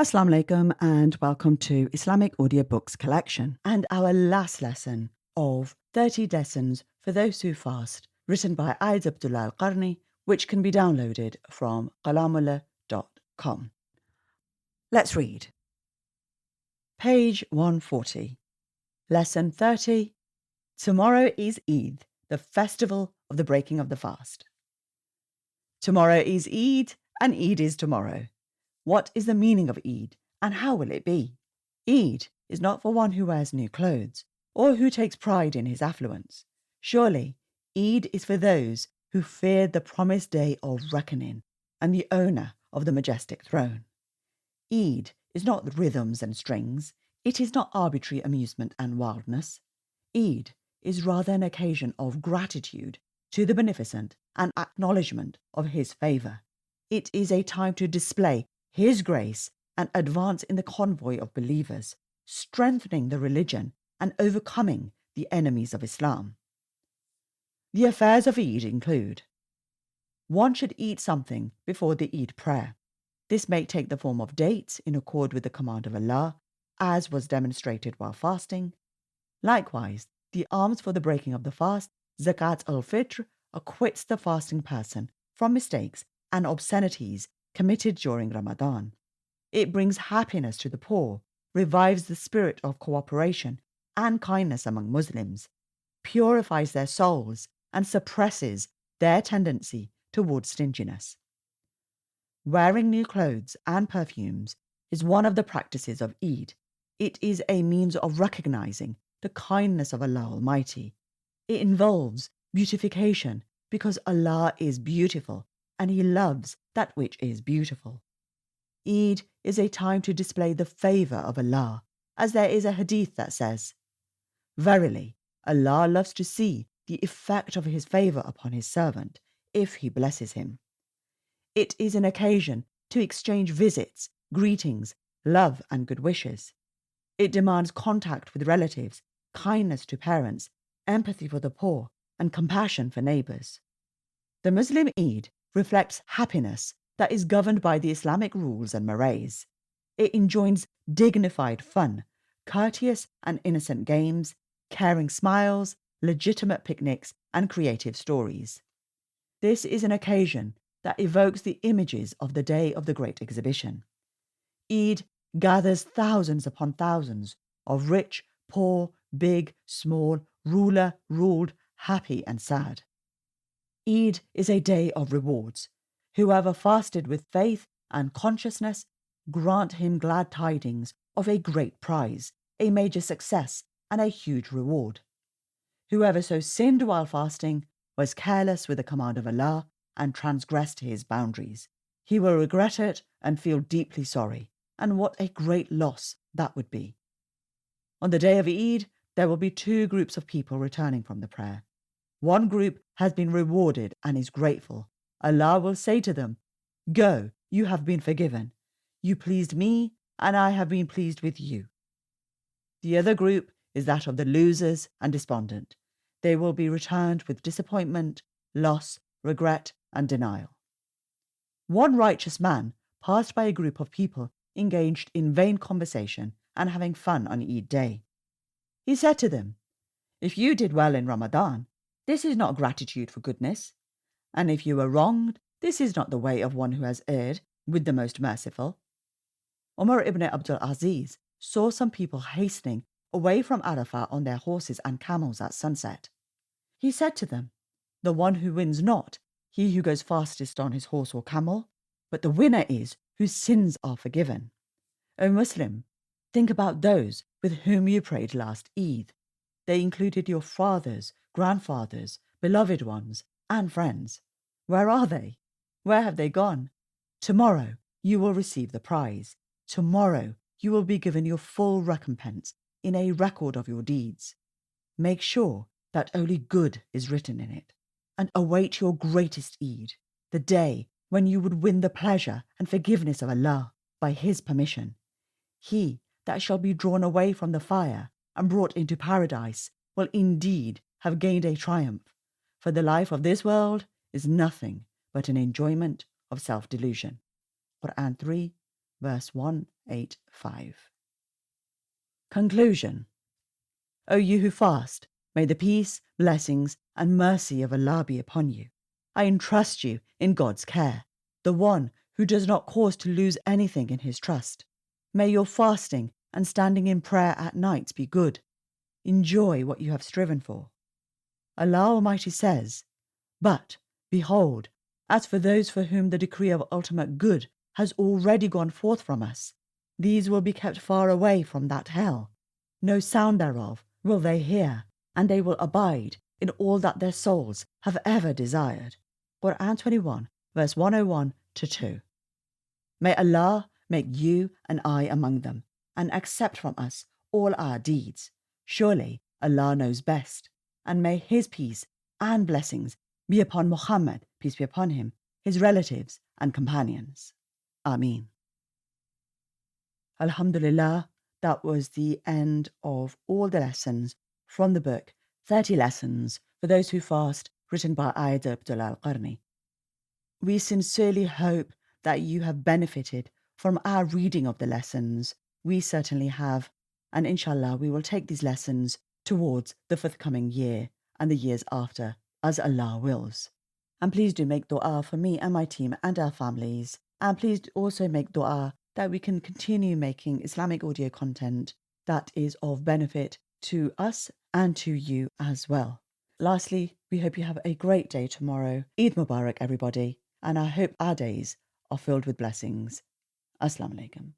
Assalamu alaikum and welcome to Islamic Audiobooks collection and our last lesson of 30 lessons for those who fast, written by Abdullah Qarni, which can be downloaded from qalamullah.com. Let's read. Page 140. Lesson 30. Tomorrow is Eid, the festival of the breaking of the fast. Tomorrow is Eid and Eid is tomorrow. What is the meaning of Eid, and how will it be? Eid is not for one who wears new clothes, or who takes pride in his affluence. Surely, Eid is for those who fear the promised day of reckoning and the owner of the majestic throne. Eid is not rhythms and strings. It is not arbitrary amusement and wildness. Eid is rather an occasion of gratitude to the beneficent and acknowledgement of his favour. It is a time to display His grace and advance in the convoy of believers, strengthening the religion and overcoming the enemies of Islam. The affairs of Eid include: one should eat something before the Eid prayer. This may take the form of dates in accord with the command of Allah, as was demonstrated while fasting. Likewise, the alms for the breaking of the fast, Zakat al-Fitr, acquits the fasting person from mistakes and obscenities committed during Ramadan. It brings happiness to the poor, revives the spirit of cooperation and kindness among Muslims, purifies their souls, and suppresses their tendency towards stinginess. Wearing new clothes and perfumes is one of the practices of Eid. It is a means of recognizing the kindness of Allah Almighty. It involves beautification because Allah is beautiful and He loves that which is beautiful. Eid is a time to display the favour of Allah, as there is a hadith that says, "Verily, Allah loves to see the effect of His favour upon His servant, if he blesses him." It is an occasion to exchange visits, greetings, love and good wishes. It demands contact with relatives, kindness to parents, empathy for the poor, and compassion for neighbours. The Muslim Eid reflects happiness that is governed by the Islamic rules and mores. It enjoins dignified fun, courteous and innocent games, caring smiles, legitimate picnics, and creative stories. This is an occasion that evokes the images of the day of the Great Exhibition. Eid gathers thousands upon thousands of rich, poor, big, small, ruler, ruled, happy and sad. Eid is a day of rewards. Whoever fasted with faith and consciousness, grant him glad tidings of a great prize, a major success, and a huge reward. Whoever so sinned while fasting, was careless with the command of Allah, and transgressed his boundaries, he will regret it and feel deeply sorry, and what a great loss that would be. On the day of Eid, there will be two groups of people returning from the prayer. One group has been rewarded and is grateful. Allah will say to them, "Go, you have been forgiven. You pleased me, and I have been pleased with you." The other group is that of the losers and despondent. They will be returned with disappointment, loss, regret, and denial. One righteous man passed by a group of people engaged in vain conversation and having fun on Eid day. He said to them, "If you did well in Ramadan, this is not gratitude for goodness. And if you were wronged, this is not the way of one who has erred with the most merciful." Umar ibn Abdul Aziz saw some people hastening away from Arafah on their horses and camels at sunset. He said to them, "The one who wins not, he who goes fastest on his horse or camel, but the winner is whose sins are forgiven." O Muslim, think about those with whom you prayed last Eid. They included your fathers, grandfathers, beloved ones, and friends. Where are they? Where have they gone? Tomorrow you will receive the prize. Tomorrow you will be given your full recompense in a record of your deeds. Make sure that only good is written in it, and await your greatest Eid, the day when you would win the pleasure and forgiveness of Allah by His permission. He that shall be drawn away from the fire and brought into paradise will indeed have gained a triumph, for the life of this world is nothing but an enjoyment of self-delusion. Quran 3, verse 185. Conclusion. O you who fast, may the peace, blessings, and mercy of Allah be upon you. I entrust you in God's care, the one who does not cause to lose anything in his trust. May your fasting and standing in prayer at night be good. Enjoy what you have striven for. Allah Almighty says, But, behold, as for those for whom the decree of ultimate good has already gone forth from us, these will be kept far away from that hell. No sound thereof will they hear, and they will abide in all that their souls have ever desired. Quran 21, verse 101-2. May Allah make you and I among them, and accept from us all our deeds. Surely Allah knows best, and may His peace and blessings be upon Muhammad, peace be upon him, his relatives and companions. Ameen. Alhamdulillah, that was the end of all the lessons from the book 30 Lessons for Those Who Fast, written by Abdullah Qarni. We sincerely hope that you have benefited from our reading of the lessons. We certainly have, and inshallah we will take these lessons towards the forthcoming year and the years after, as Allah wills. And please do make dua for me and my team and our families. And please also make dua that we can continue making Islamic audio content that is of benefit to us and to you as well. Lastly, we hope you have a great day tomorrow. Eid Mubarak, everybody. And I hope our days are filled with blessings. Assalamu alaikum.